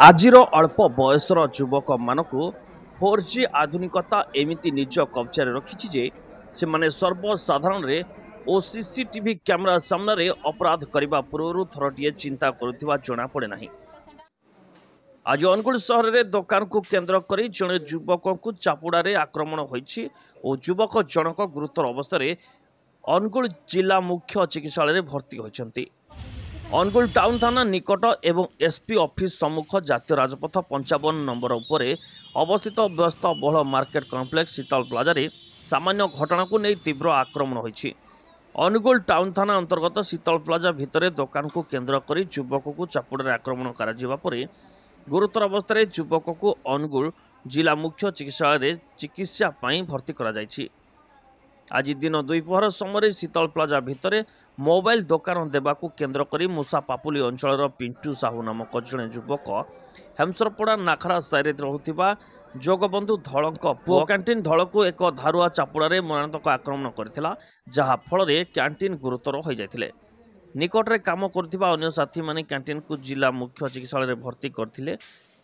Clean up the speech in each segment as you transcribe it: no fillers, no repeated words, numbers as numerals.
ଆଜିର ଅଳ୍ପ ବୟସର ଯୁବକମାନଙ୍କୁ 4G ଆଧୁନିକତା ଏମିତି ନିଜ କବ୍ଜାରେ ରଖିଛି ଯେ ସେମାନେ ସର୍ବସାଧାରଣରେ ଓ ସିସିଟିଭି କ୍ୟାମେରା ସାମ୍ନାରେ ଅପରାଧ କରିବା ପୂର୍ବରୁ ଥରଟିଏ ଚିନ୍ତା କରୁଥିବା ଜଣାପଡ଼େ ନାହିଁ। ଆଜି ଅନୁଗୁଳ ସହରରେ ଦୋକାନକୁ କେନ୍ଦ୍ର କରି ଜଣେ ଯୁବକଙ୍କୁ ଚାପୁଡ଼ାରେ ଆକ୍ରମଣ ହୋଇଛି ଓ ଯୁବକ ଜଣକ ଗୁରୁତର ଅବସ୍ଥାରେ ଅନୁଗୁଳ ଜିଲ୍ଲା ମୁଖ୍ୟ ଚିକିତ୍ସାଳୟରେ ଭର୍ତ୍ତି ହୋଇଛନ୍ତି। ଅନୁଗୁଳ ଟାଉନ ଥାନା ନିକଟ ଏବଂ ଏସ୍ପି ଅଫିସ ସମ୍ମୁଖ ଜାତୀୟ ରାଜପଥ 55 ନମ୍ବର ଉପରେ ଅବସ୍ଥିତ ବ୍ୟସ୍ତବହୁଳ ମାର୍କେଟ କମ୍ପ୍ଲେକ୍ସ ଶୀତଳ ପ୍ଲାଜାରେ ସାମାନ୍ୟ ଘଟଣାକୁ ନେଇ ତୀବ୍ର ଆକ୍ରମଣ ହୋଇଛି। ଅନୁଗୁଳ ଟାଉନ ଥାନା ଅନ୍ତର୍ଗତ ଶୀତଳ ପ୍ଲାଜା ଭିତରେ ଦୋକାନକୁ କେନ୍ଦ୍ର କରି ଯୁବକକୁ ଚାପୁଡ଼ାରେ ଆକ୍ରମଣ କରାଯିବା ପରେ ଗୁରୁତର ଅବସ୍ଥାରେ ଯୁବକକୁ ଅନୁଗୁଳ ଜିଲ୍ଲା ମୁଖ୍ୟ ଚିକିତ୍ସାଳୟରେ ଚିକିତ୍ସା ପାଇଁ ଭର୍ତ୍ତି କରାଯାଇଛି। ଆଜି ଦିନ ଦ୍ୱିପ୍ରହର ସମୟରେ ଶୀତଳ ପ୍ଲାଜା ଭିତରେ ମୋବାଇଲ ଦୋକାନ ଦେବାକୁ କେନ୍ଦ୍ର କରି ମୁସାପାପୁଲି ଅଞ୍ଚଳର ପିଣ୍ଟୁ ସାହୁ ନାମକ ଜଣେ ଯୁବକ ହେମସରପଡ଼ା ନାଖରା ସାହିରେ ରହୁଥିବା ଯୋଗବନ୍ଧୁ ଧଳଙ୍କ ପୁଅ କ୍ୟାଣ୍ଟିନ୍ ଧଳକୁ ଏକ ଧାରୁଆ ଚାପୁଡ଼ାରେ ମରଣାନ୍ତକ ଆକ୍ରମଣ କରିଥିଲା, ଯାହା ଫଳରେ କ୍ୟାଣ୍ଟିନ୍ ଗୁରୁତର ହୋଇଯାଇଥିଲେ। ନିକଟରେ କାମ କରୁଥିବା ଅନ୍ୟ ସାଥୀମାନେ କ୍ୟାଣ୍ଟିନ୍କୁ ଜିଲ୍ଲା ମୁଖ୍ୟ ଚିକିତ୍ସାଳୟରେ ଭର୍ତ୍ତି କରିଥିଲେ।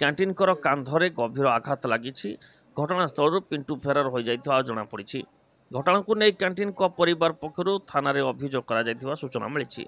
କ୍ୟାଣ୍ଟିନ୍ଙ୍କର କାନ୍ଧରେ ଗଭୀର ଆଘାତ ଲାଗିଛି। ଘଟଣାସ୍ଥଳରୁ ପିଣ୍ଟୁ ଫେରାର ହୋଇଯାଇଥିବା ଜଣାପଡ଼ିଛି। ଘଟଣାକୁ ନେଇ କ୍ୟାଣ୍ଟିନ୍ଙ୍କ ପରିବାର ପକ୍ଷରୁ ଥାନାରେ ଅଭିଯୋଗ କରାଯାଇଥିବା ସୂଚନା ମିଳିଛି।